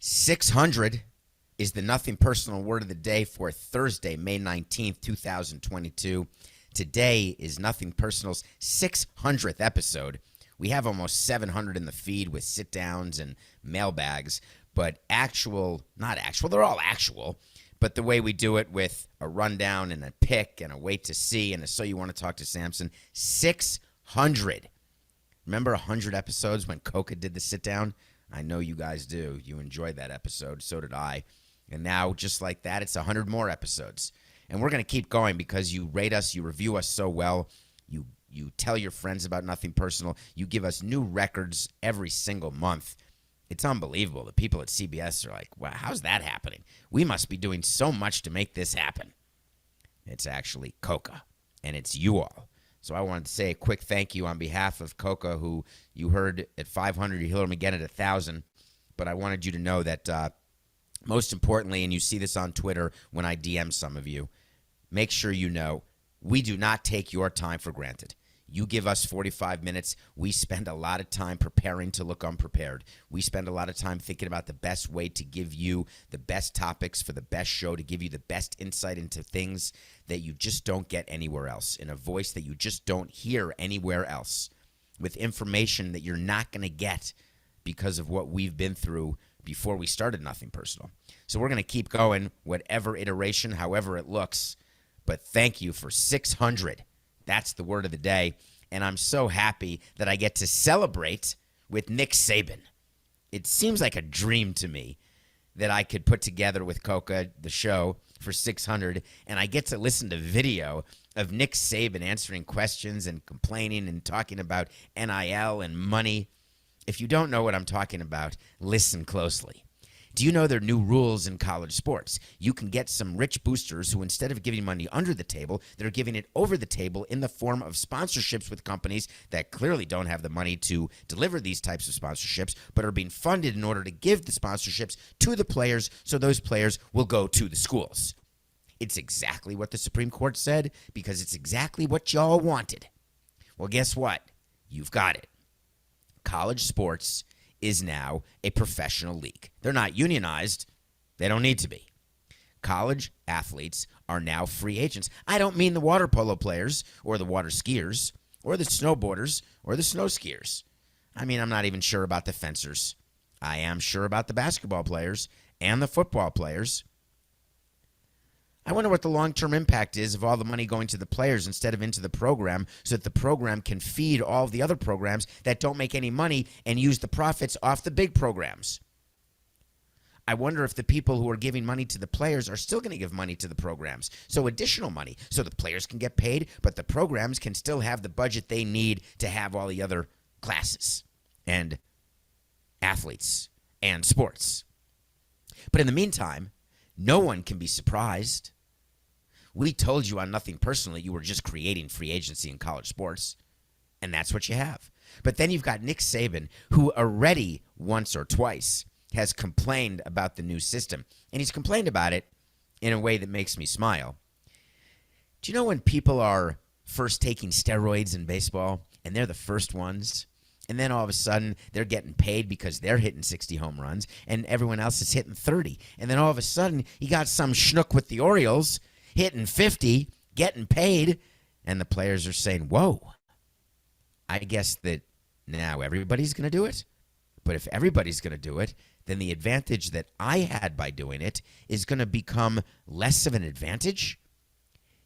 600 is the nothing personal word of the day for Thursday, May 19th, 2022. Today is Nothing Personal's 600th episode. We have almost 700 in the feed with sit-downs and mailbags, but they're all actual, but the way we do it with a rundown and a pick and a wait to see and a so you want to talk to Samson, 600. Remember 100 episodes when Coca did the sit-down? I know you guys do. You enjoyed that episode. So did I. And now, just like that, it's 100 more episodes. And we're going to keep going because you rate us, you review us so well. You tell your friends about Nothing Personal. You give us new records every single month. It's unbelievable. The people at CBS are like, wow, how's that happening? We must be doing so much to make this happen. It's actually Coca, and it's you all. So I wanted to say a quick thank you on behalf of Coca, who you heard at 500. You heard him again at 1,000. But I wanted you to know that most importantly, and you see this on Twitter when I DM some of you, make sure you know we do not take your time for granted. You give us 45 minutes. We spend a lot of time preparing to look unprepared. We spend a lot of time thinking about the best way to give you the best topics for the best show, to give you the best insight into things that you just don't get anywhere else, in a voice that you just don't hear anywhere else, with information that you're not going to get because of what we've been through before we started Nothing Personal. So we're going to keep going, whatever iteration, however it looks. But thank you for 600. That's the word of the day. And I'm so happy that I get to celebrate with Nick Saban. It seems like a dream to me that I could put together with Coca the show for 600, and I get to listen to video of Nick Saban answering questions and complaining and talking about NIL and money. If you don't know what I'm talking about, listen closely. Do you know there are new rules in college sports? You can get some rich boosters who, instead of giving money under the table, they're giving it over the table in the form of sponsorships with companies that clearly don't have the money to deliver these types of sponsorships, but are being funded in order to give the sponsorships to the players so those players will go to the schools. It's exactly what the Supreme Court said because it's exactly what y'all wanted. Well, guess what? You've got it. College sports is now a professional league. They're not unionized. They don't need to be. College athletes are now free agents. I don't mean the water polo players or the water skiers or the snowboarders or the snow skiers. I mean, I'm not even sure about the fencers. I am sure about the basketball players and the football players. I wonder what the long-term impact is of all the money going to the players instead of into the program so that the program can feed all of the other programs that don't make any money and use the profits off the big programs. I wonder if the people who are giving money to the players are still going to give money to the programs. So additional money so the players can get paid, but the programs can still have the budget they need to have all the other classes and athletes and sports. But in the meantime, no one can be surprised. We told you on Nothing Personal you were just creating free agency in college sports, and that's what you have. But then you've got Nick Saban, who already once or twice has complained about the new system, and he's complained about it in a way that makes me smile. Do you know when people are first taking steroids in baseball, and they're the first ones? And then all of a sudden, they're getting paid because they're hitting 60 home runs, and everyone else is hitting 30. And then all of a sudden, you got some schnook with the Orioles hitting 50, getting paid, and the players are saying, whoa, I guess that now everybody's going to do it? But if everybody's going to do it, then the advantage that I had by doing it is going to become less of an advantage?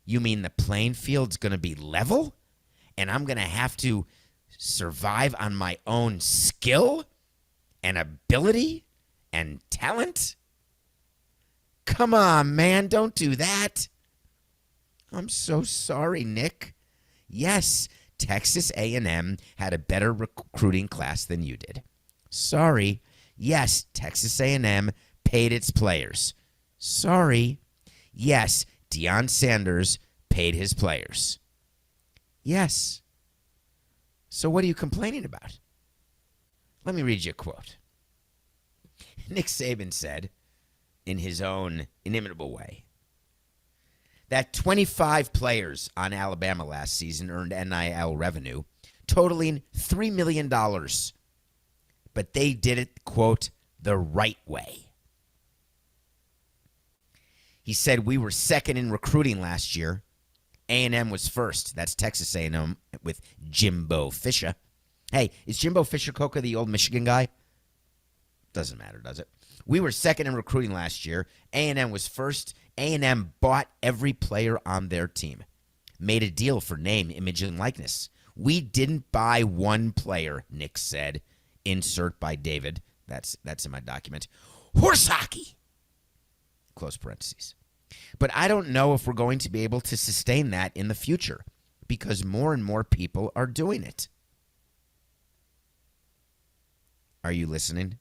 You mean the playing field's going to be level, and I'm going to have to survive on my own skill and ability and talent? Come on, man, don't do that. I'm so sorry, Nick. Yes, Texas A&M had a better recruiting class than you did. Sorry. Yes, Texas A&M paid its players. Sorry. Yes, Deion Sanders paid his players. Yes. So what are you complaining about? Let me read you a quote. Nick Saban said, in his own inimitable way, that 25 players on Alabama last season earned NIL revenue totaling $3 million. But they did it, quote, the right way. He said we were second in recruiting last year. A&M was first. That's Texas A&M with Jimbo Fisher. Hey, is Jimbo Fisher Coca the old Michigan guy? Doesn't matter, does it? We were second in recruiting last year. A&M was first. A&M bought every player on their team. Made a deal for name, image, and likeness. We didn't buy one player, Nick said. Insert by David. That's in my document. Horse hockey. Close parentheses. But I don't know if we're going to be able to sustain that in the future because more and more people are doing it. Are you listening?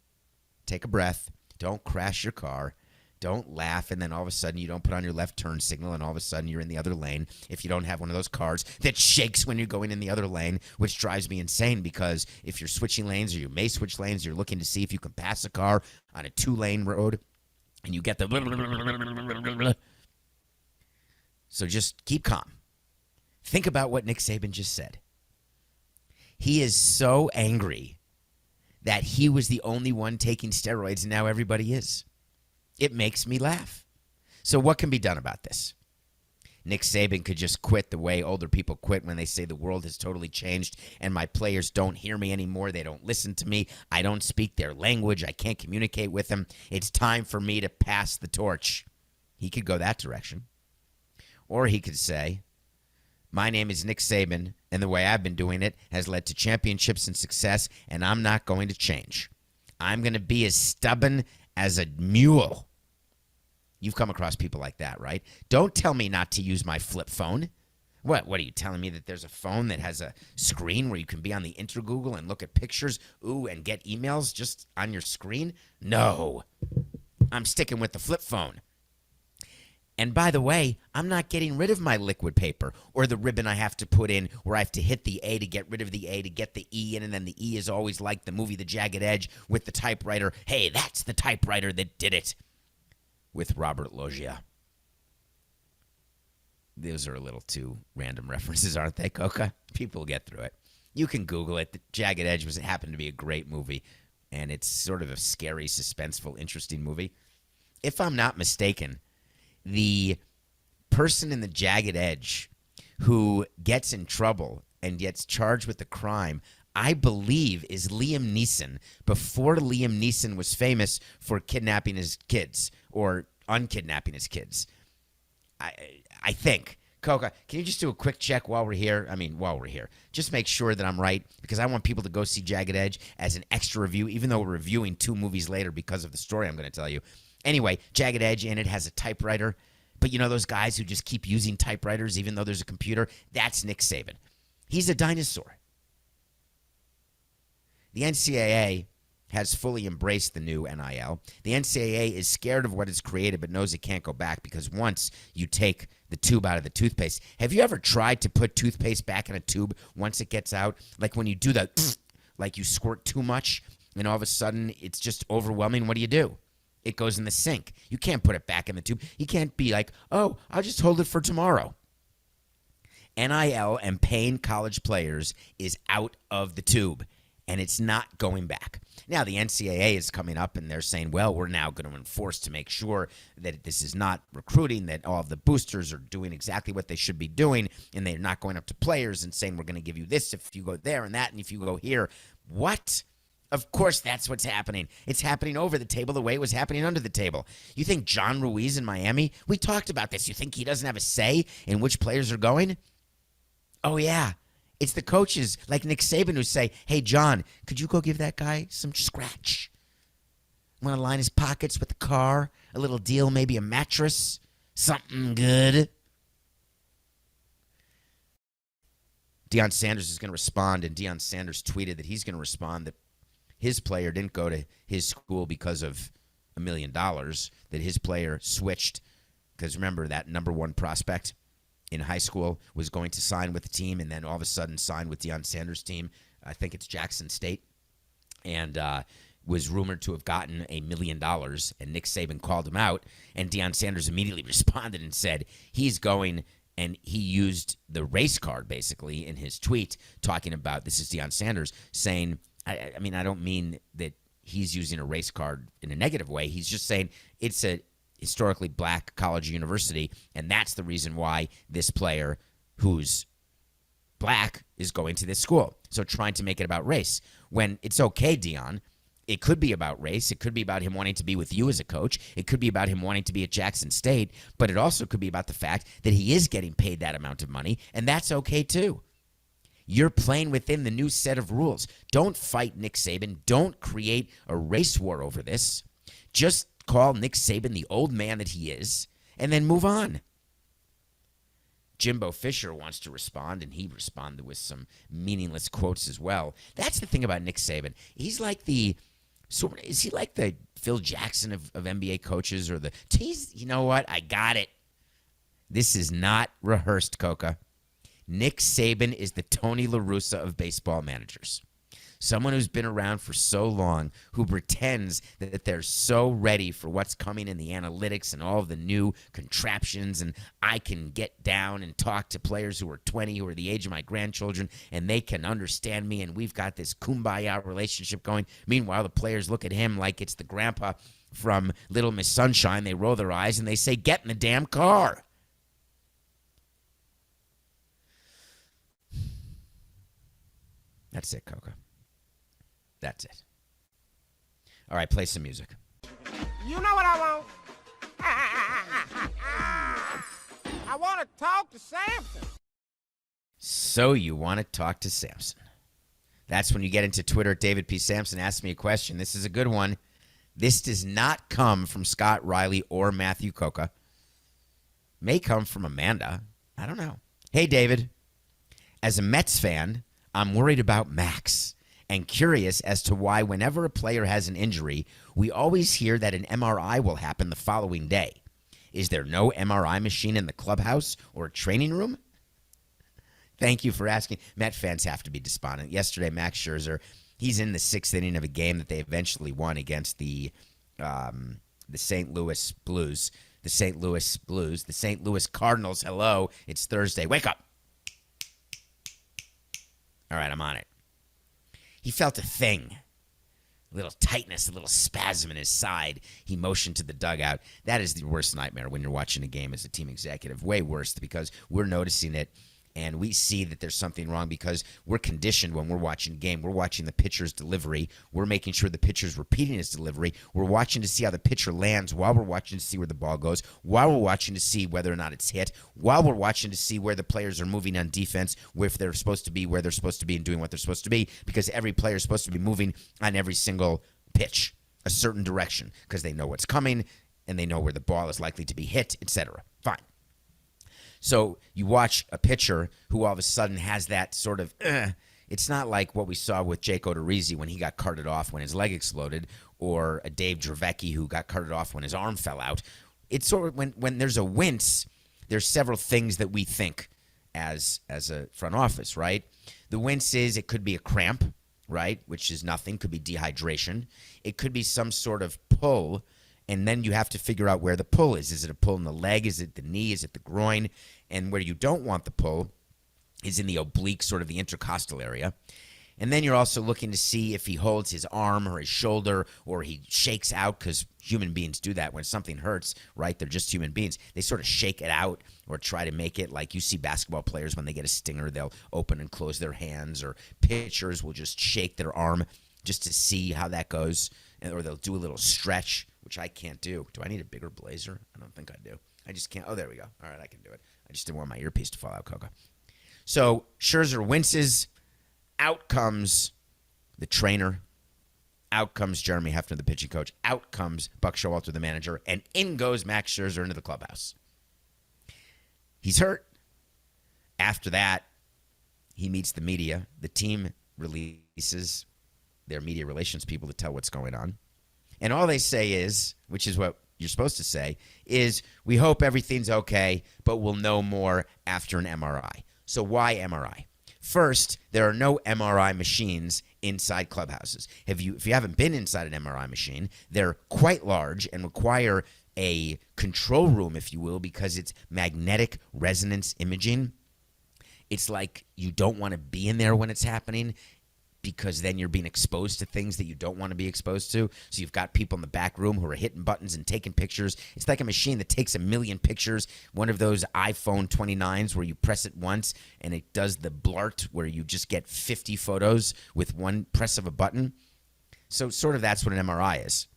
Take a breath. Don't crash your car. Don't laugh, and then all of a sudden you don't put on your left turn signal, and all of a sudden you're in the other lane if you don't have one of those cars that shakes when you're going in the other lane, which drives me insane because if you're switching lanes or you may switch lanes, you're looking to see if you can pass a car on a 2-lane road, and you get the... So just keep calm. Think about what Nick Saban just said. He is so angry that he was the only one taking steroids, and now everybody is. It makes me laugh. So what can be done about this? Nick Saban could just quit the way older people quit when they say the world has totally changed and my players don't hear me anymore. They don't listen to me. I don't speak their language. I can't communicate with them. It's time for me to pass the torch. He could go that direction. Or he could say, my name is Nick Saban, and the way I've been doing it has led to championships and success, and I'm not going to change. I'm going to be as stubborn as a mule. You've come across people like that, right? Don't tell me not to use my flip phone. What are you telling me that there's a phone that has a screen where you can be on the Intergoogle and look at pictures, and get emails just on your screen? No. I'm sticking with the flip phone. And by the way, I'm not getting rid of my liquid paper or the ribbon I have to put in where I have to hit the A to get rid of the A to get the E in, and then the E is always like the movie The Jagged Edge with the typewriter. Hey, that's the typewriter that did it with Robert Loggia. Those are a little too random references, aren't they, Coca? People will get through it. You can Google it. The Jagged Edge happened to be a great movie, and it's sort of a scary, suspenseful, interesting movie. If I'm not mistaken, the person in The Jagged Edge who gets in trouble and gets charged with the crime, I believe, is Liam Neeson before Liam Neeson was famous for kidnapping his kids or unkidnapping his kids. I think. Coca, can you just do a quick check while we're here? Just make sure that I'm right because I want people to go see Jagged Edge as an extra review, even though we're reviewing 2 movies later because of the story I'm going to tell you. Anyway, Jagged Edge in it has a typewriter. But you know those guys who just keep using typewriters even though there's a computer? That's Nick Saban. He's a dinosaur. The NCAA has fully embraced the new NIL. The NCAA is scared of what it's created but knows it can't go back because once you take the tube out of the toothpaste. Have you ever tried to put toothpaste back in a tube once it gets out? Like when you do that, like you squirt too much and all of a sudden it's just overwhelming. What do? It goes in the sink. You can't put it back in the tube. You can't be like, oh, I'll just hold it for tomorrow. NIL and paying college players is out of the tube, and it's not going back. Now, the NCAA is coming up, and they're saying, well, we're now going to enforce to make sure that this is not recruiting, that all of the boosters are doing exactly what they should be doing, and they're not going up to players and saying, we're going to give you this if you go there and that, and if you go here. What? Of course that's what's happening. It's happening over the table the way it was happening under the table. You think John Ruiz in Miami, we talked about this. You think he doesn't have a say in which players are going? Oh, yeah. It's the coaches like Nick Saban who say, hey, John, could you go give that guy some scratch? Want to line his pockets with a car, a little deal, maybe a mattress, something good. Deion Sanders is going to respond, and Deion Sanders tweeted that he's going to respond that his player didn't go to his school because of $1 million, that his player switched because, remember, that number 1 prospect in high school was going to sign with the team and then all of a sudden signed with Deion Sanders' team. I think it's Jackson State, and was rumored to have gotten $1 million, and Nick Saban called him out, and Deion Sanders immediately responded and said he's going, and he used the race card basically in his tweet talking about, this is Deion Sanders, saying, I mean, I don't mean that he's using a race card in a negative way. He's just saying it's historically black college or university, and that's the reason why this player who's black is going to this school. So trying to make it about race. When it's okay, Dion, it could be about race. It could be about him wanting to be with you as a coach. It could be about him wanting to be at Jackson State. But it also could be about the fact that he is getting paid that amount of money, and that's okay too. You're playing within the new set of rules. Don't fight Nick Saban. Don't create a race war over this. Just call Nick Saban the old man that he is, and then move on. Jimbo Fisher wants to respond, and he responded with some meaningless quotes as well. That's the thing about Nick Saban. He's like is he like the Phil Jackson of NBA coaches, or you know what? I got it. This is not rehearsed, Coca. Nick Saban is the Tony La Russa of baseball managers. Someone who's been around for so long, who pretends that they're so ready for what's coming in the analytics and all of the new contraptions, and I can get down and talk to players who are 20, who are the age of my grandchildren, and they can understand me, and we've got this kumbaya relationship going. Meanwhile, the players look at him like it's the grandpa from Little Miss Sunshine. They roll their eyes, and they say, "Get in the damn car." That's it, Coca. That's it. All right, play some music. You know what I want? I want to talk to Samson. So you want to talk to Samson. That's when you get into Twitter at David P. Samson. Ask me a question. This is a good one. This does not come from Scott Riley or Matthew Coca. May come from Amanda. I don't know. Hey, David. As a Mets fan, I'm worried about Max and curious as to why whenever a player has an injury, we always hear that an MRI will happen the following day. Is there no MRI machine in the clubhouse or training room? Thank you for asking. Met fans have to be despondent. Yesterday, Max Scherzer, he's in the sixth inning of a game that they eventually won against the St. Louis Blues. The St. Louis Cardinals. Hello, it's Thursday. Wake up. All right, I'm on it. He felt a thing, a little tightness, a little spasm in his side. He motioned to the dugout. That is the worst nightmare when you're watching a game as a team executive. Way worse, because we're noticing it, and we see that there's something wrong because we're conditioned when we're watching a game. We're watching the pitcher's delivery. We're making sure the pitcher's repeating his delivery. We're watching to see how the pitcher lands while we're watching to see where the ball goes, while we're watching to see whether or not it's hit, while we're watching to see where the players are moving on defense, if they're supposed to be, where they're supposed to be, and doing what they're supposed to be, because every player is supposed to be moving on every single pitch a certain direction because they know what's coming and they know where the ball is likely to be hit, etc. Fine. So you watch a pitcher who all of a sudden has that sort of, it's not like what we saw with Jake Odorizzi when he got carted off when his leg exploded, or a Dave Dravecky who got carted off when his arm fell out. It's sort of when there's a wince, there's several things that we think as a front office, right? The wince is, it could be a cramp, right, which is nothing, could be dehydration. It could be some sort of pull, and then you have to figure out where the pull is. Is it a pull in the leg? Is it the knee? Is it the groin? And where you don't want the pull is in the oblique, sort of the intercostal area. And then you're also looking to see if he holds his arm or his shoulder, or he shakes out, because human beings do that when something hurts, right? They're just human beings. They sort of shake it out or try to make it like you see basketball players when they get a stinger, they'll open and close their hands, or pitchers will just shake their arm just to see how that goes, or they'll do a little stretch, which I can't do. Do I need a bigger blazer? I don't think I do. I just can't. Oh, there we go. All right, I can do it. I just didn't want my earpiece to fall out, Coca. So Scherzer winces. Out comes the trainer. Out comes Jeremy Hefner, the pitching coach. Out comes Buck Showalter, the manager. And in goes Max Scherzer into the clubhouse. He's hurt. After that, he meets the media. The team releases their media relations people to tell what's going on. And all they say is, which is what you're supposed to say, is we hope everything's okay, but we'll know more after an MRI. So why MRI? First, there are no MRI machines inside clubhouses. If you haven't been inside an MRI machine, they're quite large and require a control room, if you will, because it's magnetic resonance imaging. It's like you don't want to be in there when it's happening. because then you're being exposed to things that you don't want to be exposed to. So you've got people in the back room who are hitting buttons and taking pictures. It's like a machine that takes 1 million pictures, one of those iPhone 29s where you press it once and it does the blurt where you just get 50 photos with one press of a button. So sort of that's what an MRI is.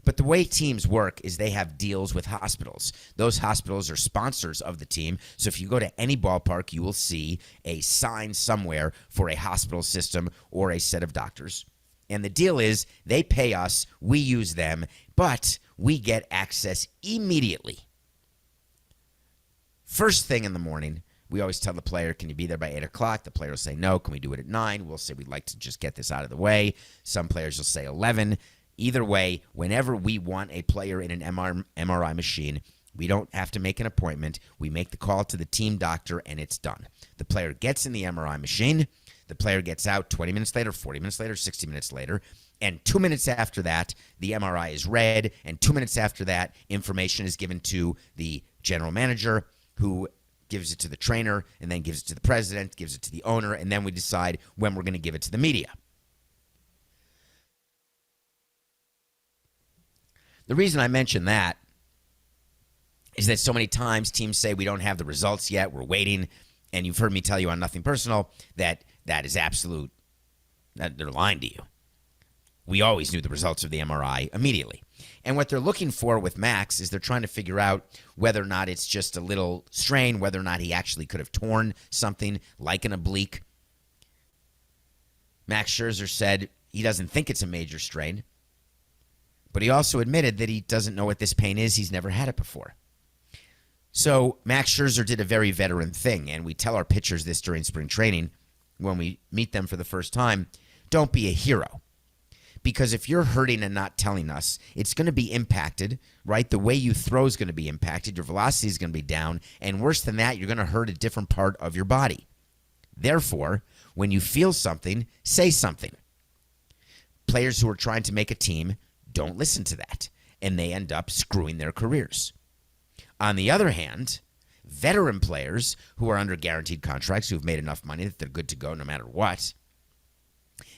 But the way teams work is they have deals with hospitals. Those hospitals are sponsors of the team. So if you go to any ballpark, you will see a sign somewhere for a hospital system or a set of doctors. And the deal is they pay us, we use them, but we get access immediately. First thing in the morning, we always tell the player, can you be there by 8 o'clock? The player will say, no. Can we do it at 9? We'll say, we'd like to just get this out of the way. Some players will say 11. Either way, whenever we want a player in an MRI machine, we don't have to make an appointment. We make the call to the team doctor, and it's done. The player gets in the MRI machine. The player gets out 20 minutes later, 40 minutes later, 60 minutes later. And 2 minutes after that, the MRI is read. And 2 minutes after that, information is given to the general manager, who gives it to the trainer, and then gives it to the president, gives it to the owner, and then we decide when we're going to give it to the media. The reason I mention that is that so many times teams say we don't have the results yet, we're waiting, and you've heard me tell you on Nothing Personal that is absolute, that they're lying to you. We always knew the results of the MRI immediately. And what they're looking for with Max is they're trying to figure out whether or not it's just a little strain, whether or not he actually could have torn something like an oblique. Max Scherzer said he doesn't think it's a major strain. But he also admitted that he doesn't know what this pain is. He's never had it before. So Max Scherzer did a very veteran thing, and we tell our pitchers this during spring training when we meet them for the first time. Don't be a hero. Because if you're hurting and not telling us, it's going to be impacted, right? The way you throw is going to be impacted. Your velocity is going to be down. And worse than that, you're going to hurt a different part of your body. Therefore, when you feel something, say something. Players who are trying to make a team don't listen to that, and they end up screwing their careers. On the other hand, veteran players who are under guaranteed contracts, who have made enough money that they're good to go no matter what,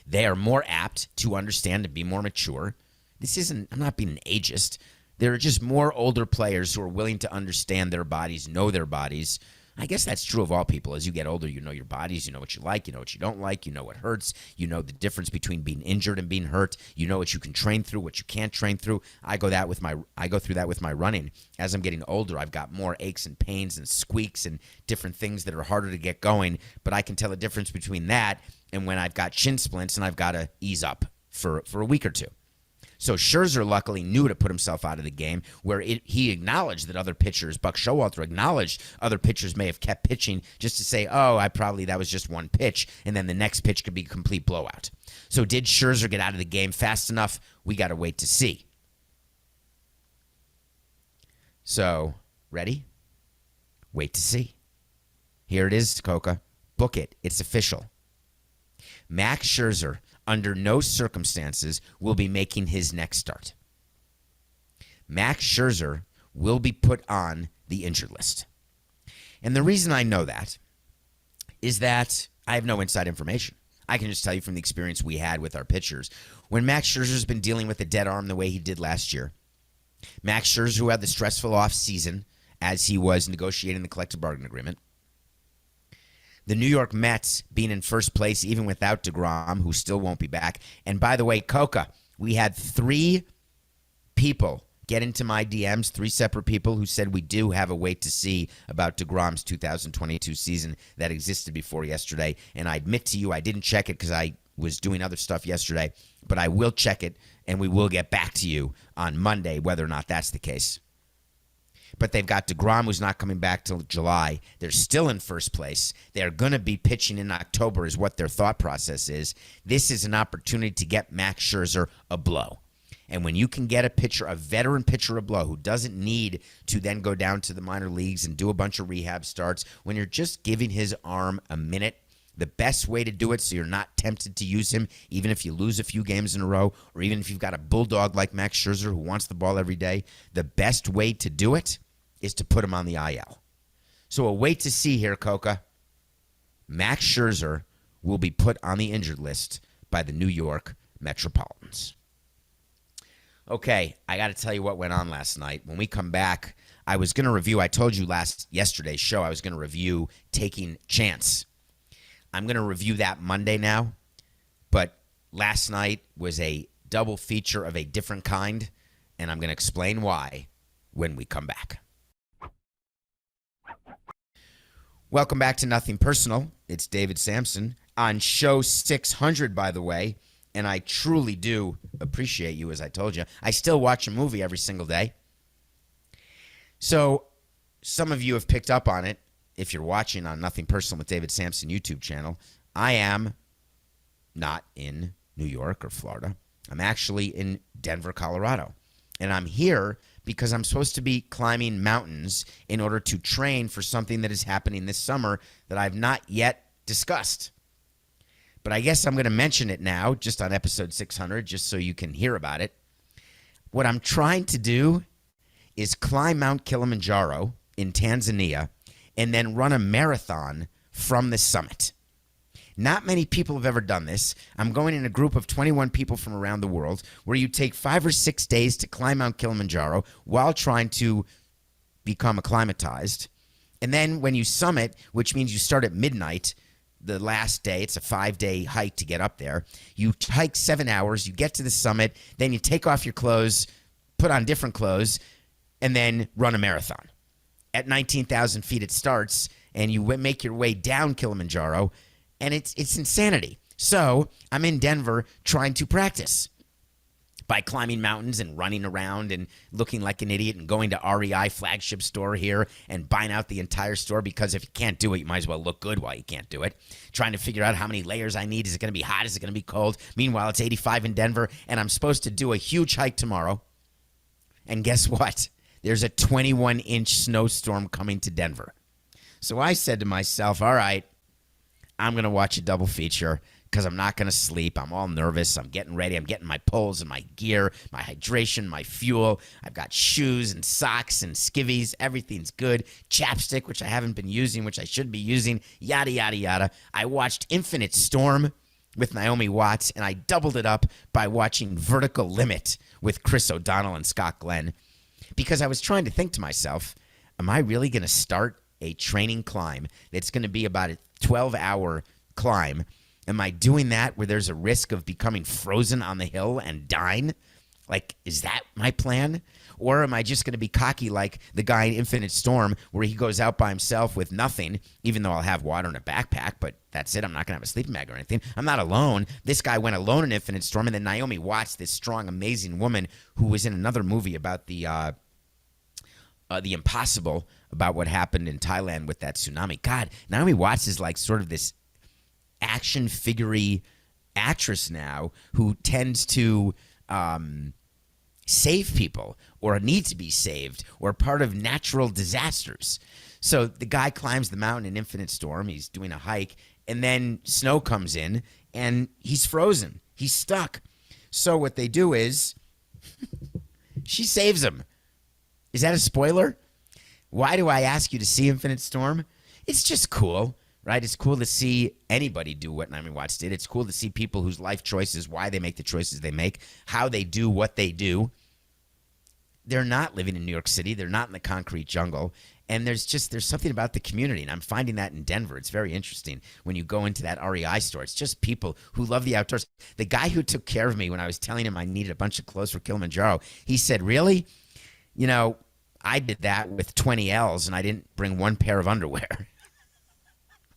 they are more apt to understand and be more mature. I'm not being an ageist. There are just more older players who are willing to understand their bodies, know their bodies. I guess that's true of all people. As you get older, you know your bodies, you know what you like, you know what you don't like, you know what hurts, you know the difference between being injured and being hurt, you know what you can train through, what you can't train through. I go through that with my running. As I'm getting older, I've got more aches and pains and squeaks and different things that are harder to get going, but I can tell the difference between that and when I've got shin splints and I've got to ease up for a week or two. So Scherzer luckily knew to put himself out of the game, where he acknowledged that other pitchers, Buck Showalter acknowledged other pitchers may have kept pitching just to say, that was just one pitch, and then the next pitch could be a complete blowout. So did Scherzer get out of the game fast enough? We got to wait to see. So, ready? Wait to see. Here it is, Coca. Book it. It's official. Max Scherzer, under no circumstances, will be making his next start. Max Scherzer will be put on the injured list. And the reason I know that is that I have no inside information. I can just tell you from the experience we had with our pitchers. When Max Scherzer's been dealing with a dead arm the way he did last year, Max Scherzer, who had the stressful offseason as he was negotiating the collective bargaining agreement, the New York Mets being in first place even without DeGrom, who still won't be back. And by the way, Coca, we had 3 people get into my DMs, 3 separate people who said we do have a wait to see about DeGrom's 2022 season that existed before yesterday. And I admit to you, I didn't check it because I was doing other stuff yesterday, but I will check it and we will get back to you on Monday whether or not that's the case. But they've got DeGrom, who's not coming back till July. They're still in first place. They're going to be pitching in October is what their thought process is. This is an opportunity to get Max Scherzer a blow. And when you can get a veteran pitcher a blow who doesn't need to then go down to the minor leagues and do a bunch of rehab starts, when you're just giving his arm a minute, the best way to do it so you're not tempted to use him, even if you lose a few games in a row, or even if you've got a bulldog like Max Scherzer who wants the ball every day, the best way to do it is to put him on the IL. So a wait to see here, Coca. Max Scherzer will be put on the injured list by the New York Metropolitans. Okay, I got to tell you what went on last night. When we come back, I was going to review, I told you yesterday's show, I was going to review Taking Chance. I'm going to review that Monday now, but last night was a double feature of a different kind, and I'm going to explain why when we come back. Welcome back to Nothing Personal. It's David Samson on show 600, by the way, and I truly do appreciate you, as I told you. I still watch a movie every single day. So some of you have picked up on it. If you're watching on Nothing Personal with David Samson YouTube channel, I am not in New York or Florida. I'm actually in Denver, Colorado. And I'm here because I'm supposed to be climbing mountains in order to train for something that is happening this summer that I've not yet discussed. But I guess I'm going to mention it now, just on episode 600, just so you can hear about it. What I'm trying to do is climb Mount Kilimanjaro in Tanzania and then run a marathon from the summit. Not many people have ever done this. I'm going in a group of 21 people from around the world where you take 5 or 6 days to climb Mount Kilimanjaro while trying to become acclimatized. And then when you summit, which means you start at midnight, the last day, it's a 5-day hike to get up there. You hike 7 hours, you get to the summit, then you take off your clothes, put on different clothes, and then run a marathon. At 19,000 feet it starts, and you make your way down Kilimanjaro, and it's insanity. So I'm in Denver trying to practice by climbing mountains and running around and looking like an idiot and going to REI flagship store here and buying out the entire store, because if you can't do it, you might as well look good while you can't do it. Trying to figure out how many layers I need. Is it going to be hot? Is it going to be cold? Meanwhile, it's 85 in Denver, and I'm supposed to do a huge hike tomorrow. And guess what? There's a 21-inch snowstorm coming to Denver. So I said to myself, all right, I'm going to watch a double feature because I'm not going to sleep. I'm all nervous. I'm getting ready. I'm getting my poles and my gear, my hydration, my fuel. I've got shoes and socks and skivvies. Everything's good. Chapstick, which I haven't been using, which I should be using, yada, yada, yada. I watched Infinite Storm with Naomi Watts, and I doubled it up by watching Vertical Limit with Chris O'Donnell and Scott Glenn, because I was trying to think to myself, am I really going to start a training climb that's going to be about a 12-hour climb? Am I doing that where there's a risk of becoming frozen on the hill and dying? Like, is that my plan? Or am I just going to be cocky like the guy in Infinite Storm, where he goes out by himself with nothing, even though I'll have water in a backpack, but that's it. I'm not going to have a sleeping bag or anything. I'm not alone. This guy went alone in Infinite Storm, and then Naomi Watts, this strong, amazing woman who was in another movie about the impossible, about what happened in Thailand with that tsunami. God, Naomi Watts is like sort of this action figure-y actress now who tends to save people or need to be saved or part of natural disasters. So the guy climbs the mountain in Infinite Storm. He's doing a hike, and then snow comes in, and he's frozen. He's stuck. So what they do is she saves him. Is that a spoiler? Why do I ask you to see Infinite Storm? It's just cool, right? It's cool to see anybody do what Naomi Watts did. It's cool to see people whose life choices, why they make the choices they make, how they do what they do. They're not living in New York City. They're not in the concrete jungle. And there's something about the community, and I'm finding that in Denver. It's very interesting when you go into that REI store. It's just people who love the outdoors. The guy who took care of me when I was telling him I needed a bunch of clothes for Kilimanjaro, he said, really? You know, I did that with 20 L's, and I didn't bring one pair of underwear. I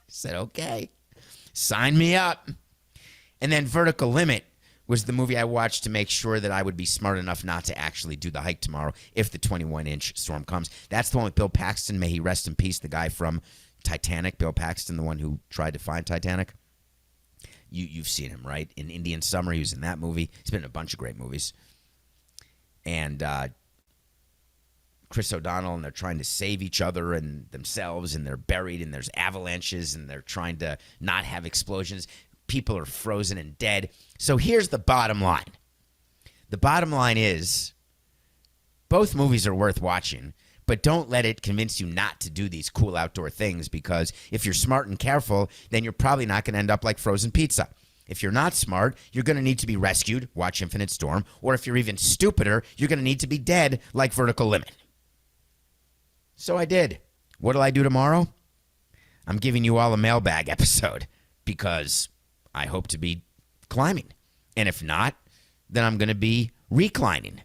said, okay, sign me up. And then Vertical Limit was the movie I watched to make sure that I would be smart enough not to actually do the hike tomorrow if the 21-inch storm comes. That's the one with Bill Paxton. May he rest in peace, the guy from Titanic. Bill Paxton, the one who tried to find Titanic. You've seen him, right? In Indian Summer, he was in that movie. He's been in a bunch of great movies. And Chris O'Donnell, and they're trying to save each other and themselves, and they're buried, and there's avalanches, and they're trying to not have explosions. People are frozen and dead. So here's the bottom line. The bottom line is both movies are worth watching, But don't let it convince you not to do these cool outdoor things, because if you're smart and careful, then you're probably not going to end up like frozen pizza. If you're not smart, you're going to need to be rescued, watch Infinite Storm, or if you're even stupider, you're going to need to be dead like Vertical Limit. So I did. What'll I do tomorrow? I'm giving you all a mailbag episode because I hope to be climbing. And if not, then I'm going to be reclining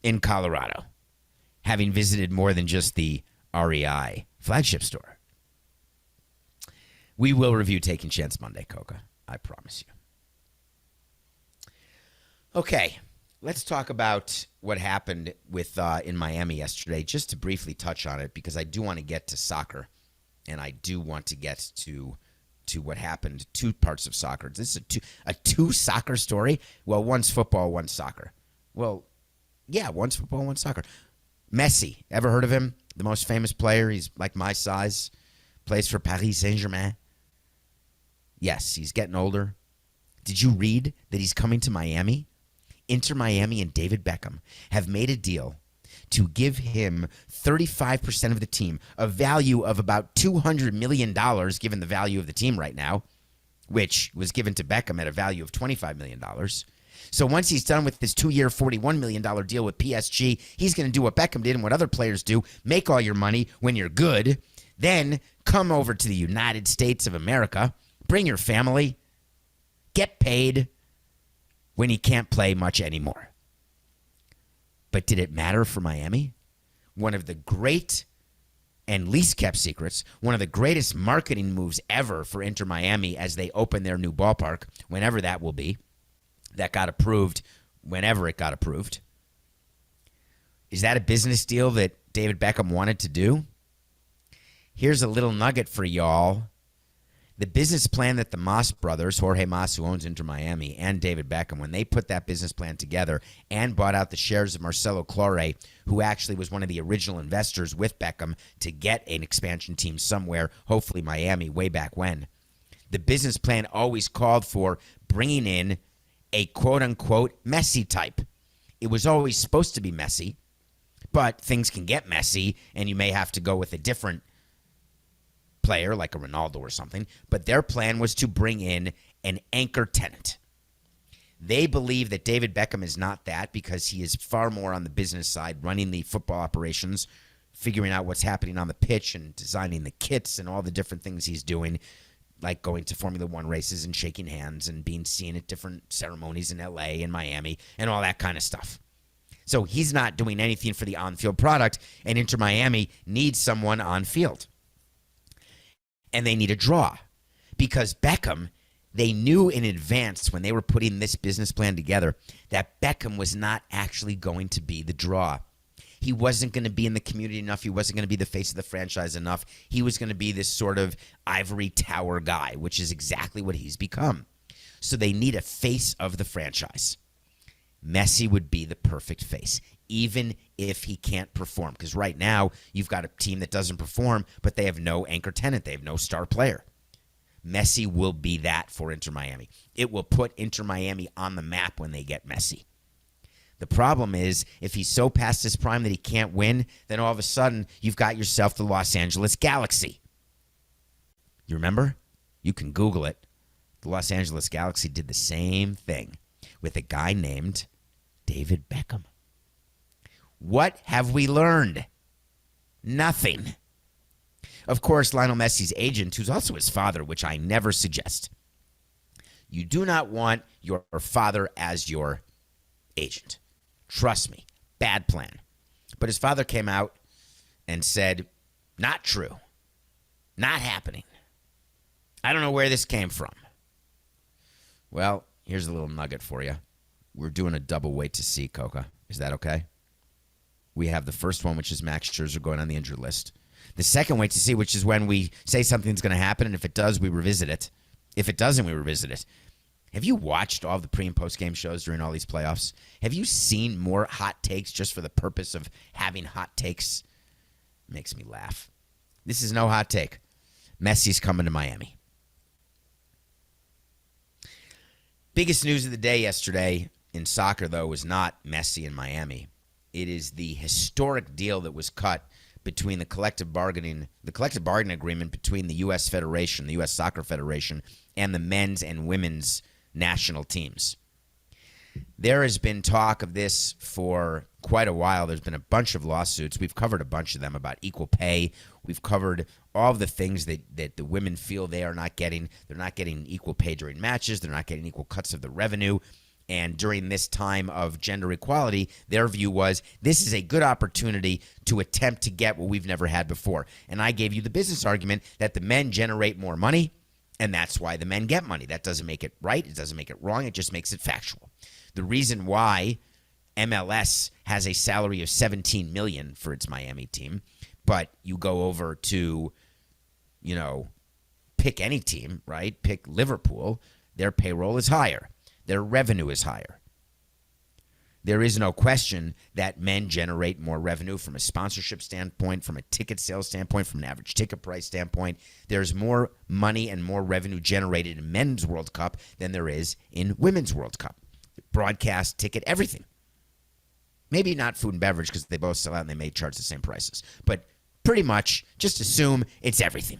in Colorado, having visited more than just the REI flagship store. We will review Taking Chance Monday, Coca. I promise you. Okay, let's talk about what happened with in Miami yesterday, just to briefly touch on it, because I do want to get to soccer, and I do want to get to what happened, two parts of soccer. This is a two soccer story? Well, one's football, one's soccer. Well, yeah, one's football, one's soccer. Messi, ever heard of him? The most famous player. He's like my size, plays for Paris Saint-Germain. Yes, he's getting older. Did you read that he's coming to Miami? Inter Miami and David Beckham have made a deal to give him 35% of the team, a value of about $200 million, given the value of the team right now, which was given to Beckham at a value of $25 million. So once he's done with this 2-year, $41 million deal with PSG, he's going to do what Beckham did and what other players do, make all your money when you're good, then come over to the United States of America, bring your family, get paid when he can't play much anymore. But did it matter for Miami? One of the great and least kept secrets, one of the greatest marketing moves ever for Inter Miami as they open their new ballpark, whenever that will be, that got approved whenever it got approved. Is that a business deal that David Beckham wanted to do? Here's a little nugget for y'all. The business plan that the Mas brothers, Jorge Mas, who owns Inter Miami, and David Beckham, when they put that business plan together and bought out the shares of Marcelo Claure, who actually was one of the original investors with Beckham to get an expansion team somewhere, hopefully Miami, way back when, the business plan always called for bringing in a quote-unquote Messi type. It was always supposed to be Messi, but things can get messy, and you may have to go with a different player like a Ronaldo or something, but their plan was to bring in an anchor tenant. They believe that David Beckham is not that, because he is far more on the business side, running the football operations, figuring out what's happening on the pitch and designing the kits and all the different things he's doing, like going to Formula One races and shaking hands and being seen at different ceremonies in LA and Miami and all that kind of stuff. So he's not doing anything for the on-field product, and Inter Miami needs someone on-field. And they need a draw, because Beckham, they knew in advance when they were putting this business plan together that Beckham was not actually going to be the draw. He wasn't going to be in the community enough. He wasn't going to be the face of the franchise enough. He was going to be this sort of ivory tower guy, which is exactly what he's become. So they need a face of the franchise. Messi would be the perfect face, even if he can't perform. Because right now, you've got a team that doesn't perform, but they have no anchor tenant. They have no star player. Messi will be that for Inter Miami. It will put Inter Miami on the map when they get Messi. The problem is, if he's so past his prime that he can't win, then all of a sudden, you've got yourself the Los Angeles Galaxy. You remember? You can Google it. The Los Angeles Galaxy did the same thing with a guy named David Beckham. What have we learned? Nothing. Of course, Lionel Messi's agent, who's also his father, which I never suggest. You do not want your father as your agent. Trust me, bad plan. But his father came out and said, not true. Not happening. I don't know where this came from. Well, here's a little nugget for you. We're doing a double wait to see, Coca. Is that okay? We have the first one, which is Max Scherzer going on the injured list. The second wait to see, which is when we say something's going to happen, and if it does, we revisit it. If it doesn't, we revisit it. Have you watched all the pre- and post-game shows during all these playoffs? Have you seen more hot takes just for the purpose of having hot takes? It makes me laugh. This is no hot take. Messi's coming to Miami. Biggest news of the day yesterday in soccer, though, was not Messi in Miami. It is the historic deal that was cut between the collective bargaining agreement between the U.S. Federation, the U.S. Soccer Federation, and the men's and women's national teams. There has been talk of this for quite a while. There's been a bunch of lawsuits. We've covered a bunch of them about equal pay. We've covered all of the things that the women feel they are not getting. They're not getting equal pay during matches. They're not getting equal cuts of the revenue. And during this time of gender equality, their view was this is a good opportunity to attempt to get what we've never had before. And I gave you the business argument that the men generate more money, and that's why the men get money. That doesn't make it right. It doesn't make it wrong. It just makes it factual. The reason why MLS has a salary of $17 million for its Miami team, but you go over to, pick any team, right? Pick Liverpool, their payroll is higher. Their revenue is higher. There is no question that men generate more revenue from a sponsorship standpoint, from a ticket sales standpoint, from an average ticket price standpoint. There's more money and more revenue generated in men's World Cup than there is in women's World Cup. Broadcast, ticket, everything. Maybe not food and beverage because they both sell out and they may charge the same prices. But pretty much just assume it's everything.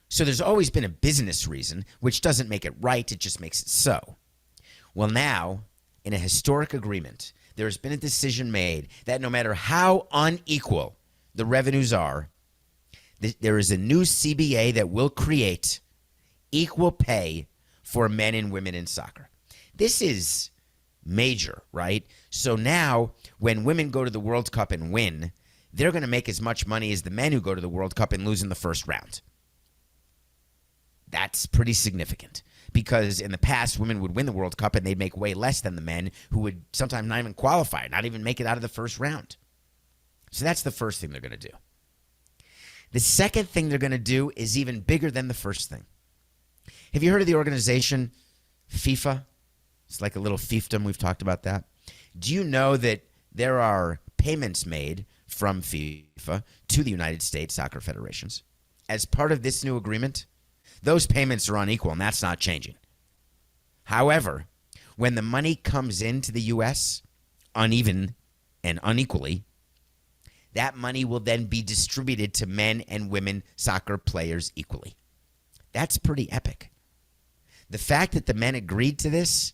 So there's always been a business reason, which doesn't make it right. It just makes it so. Well, now, in a historic agreement, there has been a decision made that no matter how unequal the revenues are, there is a new CBA that will create equal pay for men and women in soccer. This is major, right? So now when women go to the World Cup and win, they're going to make as much money as the men who go to the World Cup and lose in the first round. That's pretty significant because in the past, women would win the World Cup and they'd make way less than the men who would sometimes not even qualify, not even make it out of the first round. So that's the first thing they're going to do. The second thing they're going to do is even bigger than the first thing. Have you heard of the organization FIFA? It's like a little fiefdom. We've talked about that. Do you know that there are payments made from FIFA to the United States soccer federations? As part of this new agreement, those payments are unequal, and that's not changing. However, when the money comes into the U.S. uneven and unequally, that money will then be distributed to men and women soccer players equally. That's pretty epic. The fact that the men agreed to this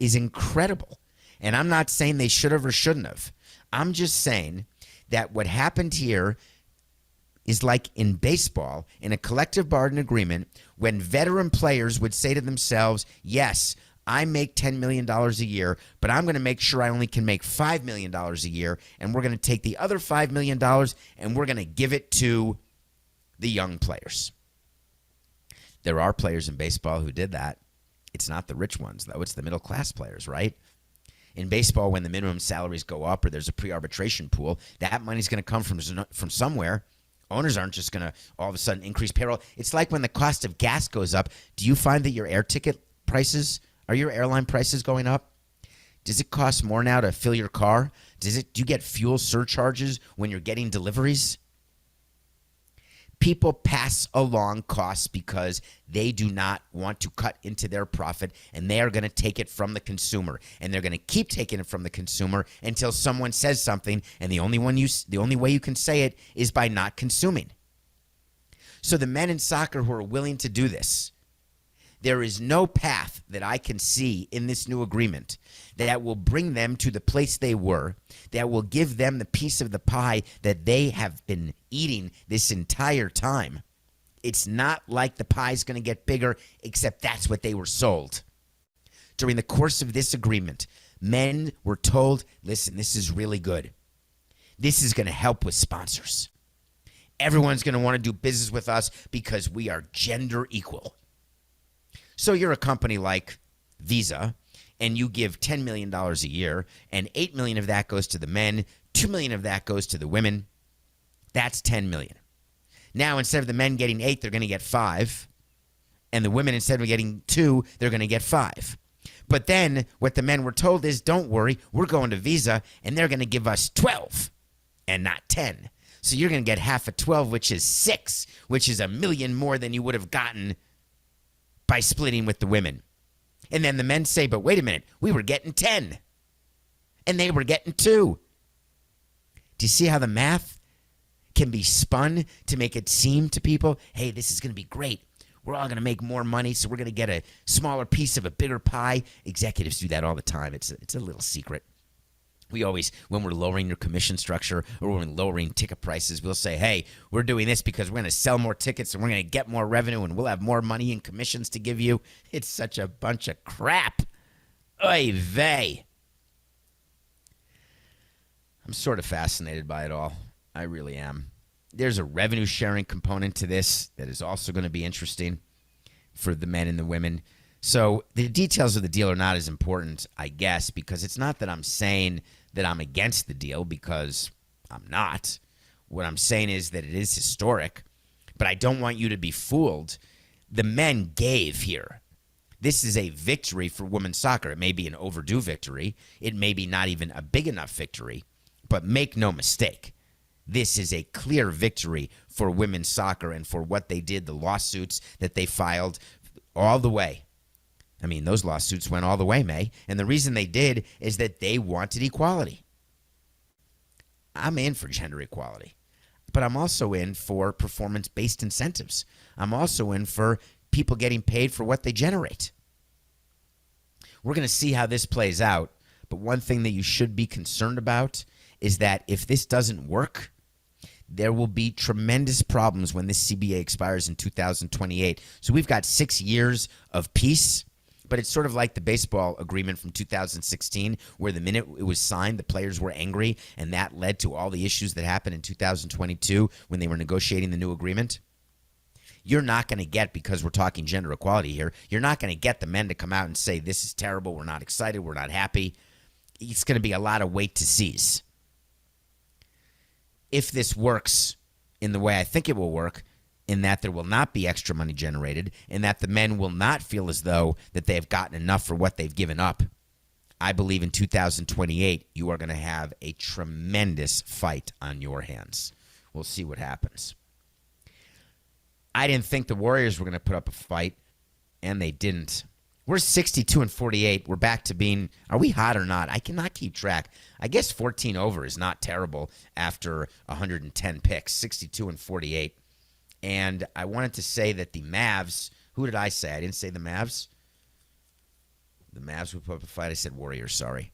is incredible. And I'm not saying they should have or shouldn't have. I'm just saying that what happened here is like in baseball, in a collective bargaining agreement, when veteran players would say to themselves, yes, I make $10 million a year, but I'm going to make sure I only can make $5 million a year, and we're going to take the other $5 million and we're going to give it to the young players. There are players in baseball who did that. It's not the rich ones, though. It's the middle-class players, right? In baseball, when the minimum salaries go up or there's a pre-arbitration pool, that money's going to come from somewhere. Owners aren't just going to all of a sudden increase payroll. It's like when the cost of gas goes up. Do you find that your air ticket prices, are your airline prices going up? Does it cost more now to fill your car? Do you get fuel surcharges when you're getting deliveries? People pass along costs because they do not want to cut into their profit, and they are going to take it from the consumer, and they're going to keep taking it from the consumer until someone says something, and the only way you can say it is by not consuming. So the men in soccer who are willing to do this, there is no path that I can see in this new agreement that will bring them to the place they were, that will give them the piece of the pie that they have been eating this entire time. It's not like the pie is going to get bigger, except that's what they were sold. During the course of this agreement, men were told, listen, this is really good. This is going to help with sponsors. Everyone's going to want to do business with us because we are gender equal. So you're a company like Visa, and you give $10 million a year, and $8 million of that goes to the men, $2 million of that goes to the women. That's $10 million. Now, instead of the men getting 8, they're going to get 5, and the women, instead of getting 2, they're going to get 5. But then what the men were told is, don't worry, we're going to Visa, and they're going to give us 12 and not 10. So you're going to get half of 12, which is 6, which is $1 million more than you would have gotten by splitting with the women. And then the men say, but wait a minute, we were getting 10. and they were getting 2. Do you see how the math can be spun to make it seem to people, hey, this is going to be great. We're all going to make more money, so we're going to get a smaller piece of a bigger pie. Executives do that all the time. It's a little secret. We always, when we're lowering your commission structure or when we're lowering ticket prices, we'll say, hey, we're doing this because we're going to sell more tickets and we're going to get more revenue and we'll have more money in commissions to give you. It's such a bunch of crap. Oy vey. I'm sort of fascinated by it all. I really am. There's a revenue sharing component to this that is also going to be interesting for the men and the women. So the details of the deal are not as important, I guess, because it's not that I'm saying that I'm against the deal, because I'm not. What I'm saying is that it is historic, but I don't want you to be fooled. The men gave here. This is a victory for women's soccer. It may be an overdue victory. It may be not even a big enough victory, but make no mistake. This is a clear victory for women's soccer and for what they did, the lawsuits that they filed all the way. I mean, those lawsuits went all the way, May. And the reason they did is that they wanted equality. I'm in for gender equality, but I'm also in for performance-based incentives. I'm also in for people getting paid for what they generate. We're going to see how this plays out, but one thing that you should be concerned about is that if this doesn't work, there will be tremendous problems when this CBA expires in 2028. So we've got 6 years of peace, but it's sort of like the baseball agreement from 2016, where the minute it was signed, the players were angry, and that led to all the issues that happened in 2022 when they were negotiating the new agreement. You're not going to get, because we're talking gender equality here, you're not going to get the men to come out and say, this is terrible, we're not excited, we're not happy. It's going to be a lot of wait to sees. If this works in the way I think it will work, in that there will not be extra money generated, in that the men will not feel as though that they have gotten enough for what they've given up, I believe in 2028 you are going to have a tremendous fight on your hands. We'll see what happens. I didn't think the Warriors were going to put up a fight, and they didn't. We're 62-48. We're back to being, are we hot or not? I cannot keep track. I guess 14 over is not terrible after 110 picks, 62-48. And I wanted to say that the Mavs, who did I say? I didn't say the Mavs. The Mavs would put up a fight. I said Warriors, sorry.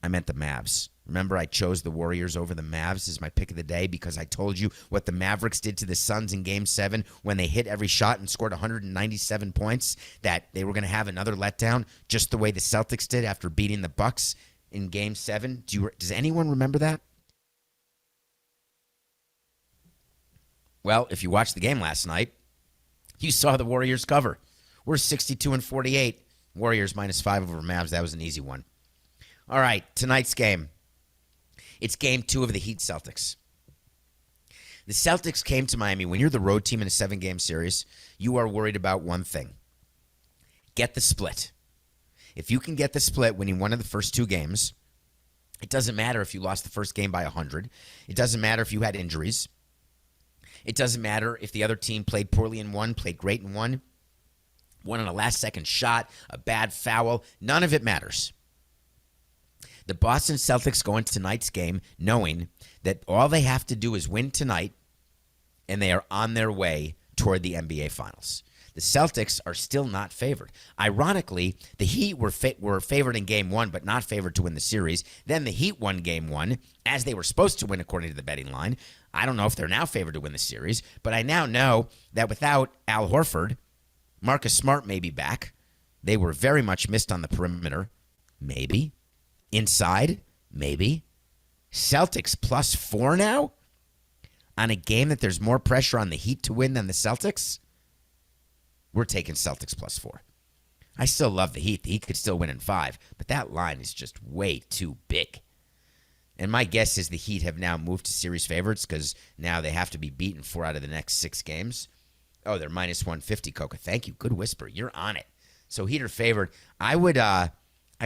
I meant the Mavs. Remember, I chose the Warriors over the Mavs as my pick of the day because I told you what the Mavericks did to the Suns in Game 7 when they hit every shot and scored 197 points, that they were going to have another letdown just the way the Celtics did after beating the Bucks in Game 7. Does anyone remember that? Well, if you watched the game last night, you saw the Warriors cover. We're 62-48. Warriors -5 over Mavs. That was an easy one. All right, tonight's game. It's Game 2 of the Heat Celtics. The Celtics came to Miami. When you're the road team in a 7-game series, you are worried about one thing. Get the split. If you can get the split winning one of the first 2 games, it doesn't matter if you lost the first game by 100. It doesn't matter if you had injuries. It doesn't matter if the other team played poorly in one, played great in one, won on a last-second shot, a bad foul. None of it matters. The Boston Celtics go into tonight's game knowing that all they have to do is win tonight, and they are on their way toward the NBA Finals. The Celtics are still not favored. Ironically, the Heat were favored in Game 1, but not favored to win the series. Then the Heat won Game 1, as they were supposed to win according to the betting line. I don't know if they're now favored to win the series, but I now know that without Al Horford, Marcus Smart may be back. They were very much missed on the perimeter. Maybe. Inside? Maybe. Celtics +4 now? On a game that there's more pressure on the Heat to win than the Celtics? We're taking Celtics +4. I still love the Heat. The Heat could still win in 5, but that line is just way too big. And my guess is the Heat have now moved to series favorites because now they have to be beaten 4 out of the next 6 games. Oh, they're -150, Coca. Thank you. Good whisper. You're on it. So Heat are favored. I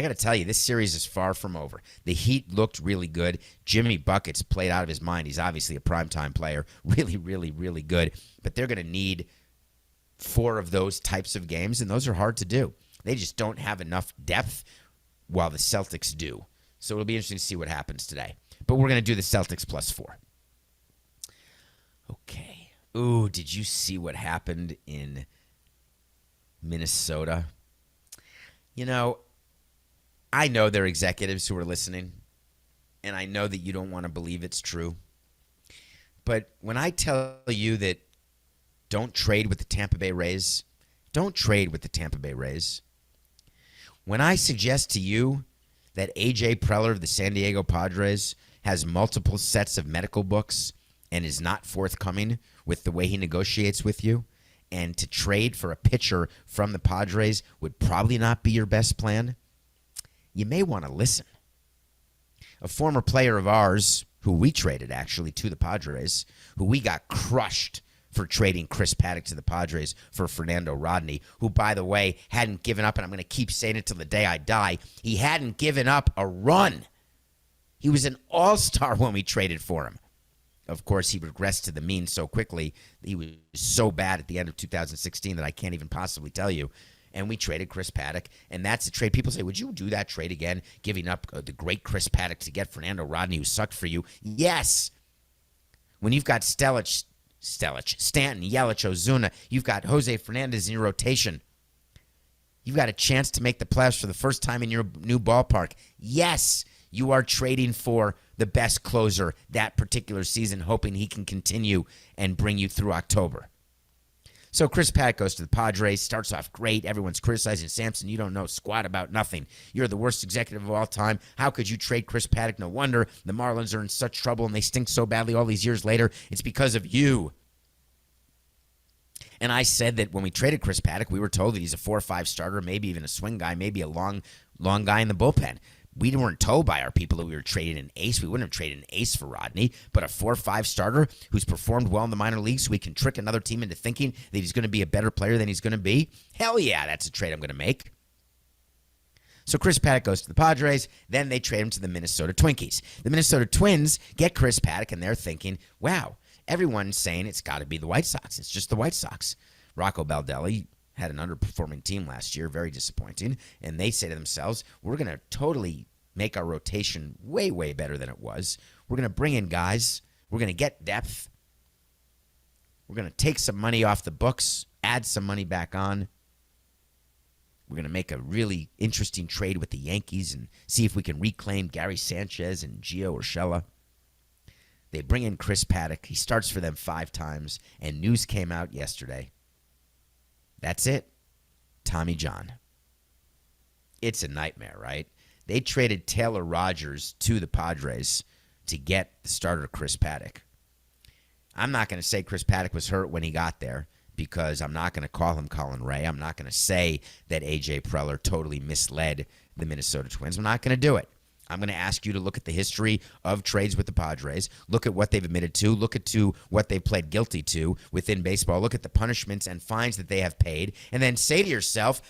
got to tell you, this series is far from over. The Heat looked really good. Jimmy Buckets played out of his mind. He's obviously a primetime player. Really, really, really good. But they're going to need 4 of those types of games, and those are hard to do. They just don't have enough depth while the Celtics do. So it'll be interesting to see what happens today. But we're going to do the Celtics +4. Okay. Ooh, did you see what happened in Minnesota? You know, I know there are executives who are listening, and I know that you don't want to believe it's true. But when I tell you that don't trade with the Tampa Bay Rays, don't trade with the Tampa Bay Rays. When I suggest to you that A.J. Preller of the San Diego Padres has multiple sets of medical books and is not forthcoming with the way he negotiates with you, and to trade for a pitcher from the Padres would probably not be your best plan, you may want to listen. A former player of ours, who we traded actually to the Padres, who we got crushed for trading Chris Paddack to the Padres for Fernando Rodney, who, by the way, hadn't given up, and I'm going to keep saying it till the day I die, he hadn't given up a run. He was an all-star when we traded for him. Of course, he regressed to the mean so quickly. He was so bad at the end of 2016 that I can't even possibly tell you. And we traded Chris Paddack, and that's a trade. People say, would you do that trade again, giving up the great Chris Paddack to get Fernando Rodney, who sucked for you? Yes. When you've got Stanton, Yelich, Ozuna, you've got Jose Fernandez in your rotation, you've got a chance to make the playoffs for the first time in your new ballpark. Yes, you are trading for the best closer that particular season, hoping he can continue and bring you through October. So Chris Paddack goes to the Padres, starts off great. Everyone's criticizing Samson. You don't know squat about nothing. You're the worst executive of all time. How could you trade Chris Paddack? No wonder the Marlins are in such trouble and they stink so badly all these years later. It's because of you. And I said that when we traded Chris Paddack, we were told that he's a 4 or 5 starter, maybe even a swing guy, maybe a long guy in the bullpen. We weren't told by our people that we were trading an ace. We wouldn't have traded an ace for Rodney, but a 4 or 5 starter who's performed well in the minor leagues so we can trick another team into thinking that he's going to be a better player than he's going to be. Hell yeah, that's a trade I'm going to make. So Chris Paddack goes to the Padres. Then they trade him to the Minnesota Twinkies. The Minnesota Twins get Chris Paddack, and they're thinking, wow, everyone's saying it's got to be the White Sox. It's just the White Sox. Rocco Baldelli had an underperforming team last year, very disappointing, and they say to themselves, we're going to totally make our rotation way, way better than it was. We're going to bring in guys. We're going to get depth. We're going to take some money off the books, add some money back on. We're going to make a really interesting trade with the Yankees and see if we can reclaim Gary Sanchez and Gio Urshela. They bring in Chris Paddack. He starts for them 5 times, and news came out yesterday. That's it. Tommy John. It's a nightmare, right? They traded Taylor Rogers to the Padres to get the starter Chris Paddack. I'm not going to say Chris Paddack was hurt when he got there because I'm not going to call him Colin Ray. I'm not going to say that A.J. Preller totally misled the Minnesota Twins. I'm not going to do it. I'm going to ask you to look at the history of trades with the Padres, look at what they've admitted to, look at what they've pled guilty to within baseball, look at the punishments and fines that they have paid, and then say to yourself,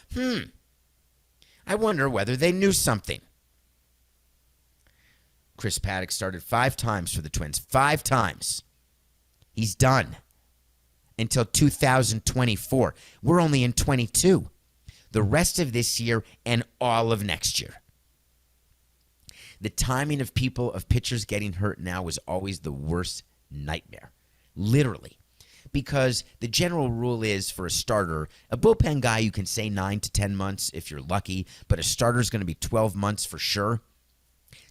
I wonder whether they knew something. Chris Paddack started 5 times for the Twins. 5 times. He's done until 2024. We're only in 22. The rest of this year and all of next year. The timing of pitchers getting hurt now is always the worst nightmare. Literally. Because the general rule is for a starter, a bullpen guy you can say 9 to 10 months if you're lucky, but a starter is going to be 12 months for sure.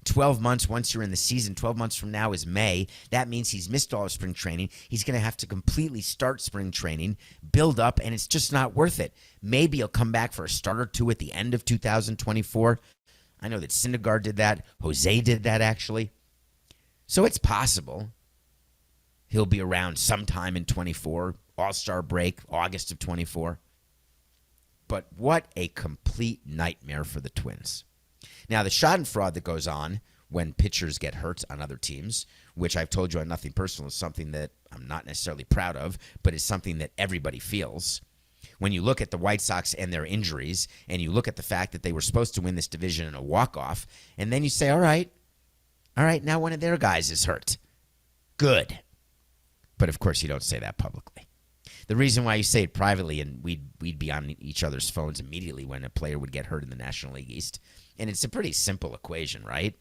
12 months once you're in the season, 12 months from now is May. That means he's missed all of spring training. He's going to have to completely start spring training, build up, and it's just not worth it. Maybe he'll come back for a start or 2 at the end of 2024. I know that Syndergaard did that. Jose did that, actually. So it's possible he'll be around sometime in 24, All-Star break, August of 24. But what a complete nightmare for the Twins. Now, the schadenfreude that goes on when pitchers get hurt on other teams, which I've told you on Nothing Personal, is something that I'm not necessarily proud of, but is something that everybody feels. When you look at the White Sox and their injuries, and you look at the fact that they were supposed to win this division in a walk-off, and then you say, all right, now one of their guys is hurt. Good. But, of course, you don't say that publicly. The reason why you say it privately, and we'd be on each other's phones immediately when a player would get hurt in the National League East, and it's a pretty simple equation, right?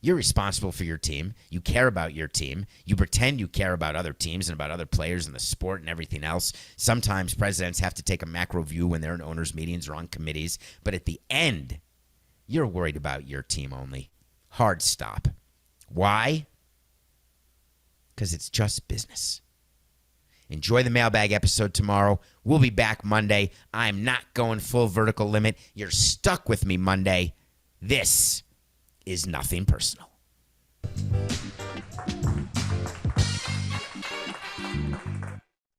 You're responsible for your team. You care about your team. You pretend you care about other teams and about other players in the sport and everything else. Sometimes presidents have to take a macro view when they're in owners' meetings or on committees. But at the end, you're worried about your team only. Hard stop. Why? Because it's just business. Enjoy the mailbag episode tomorrow. We'll be back Monday. I'm not going full vertical limit. You're stuck with me Monday. This is nothing personal.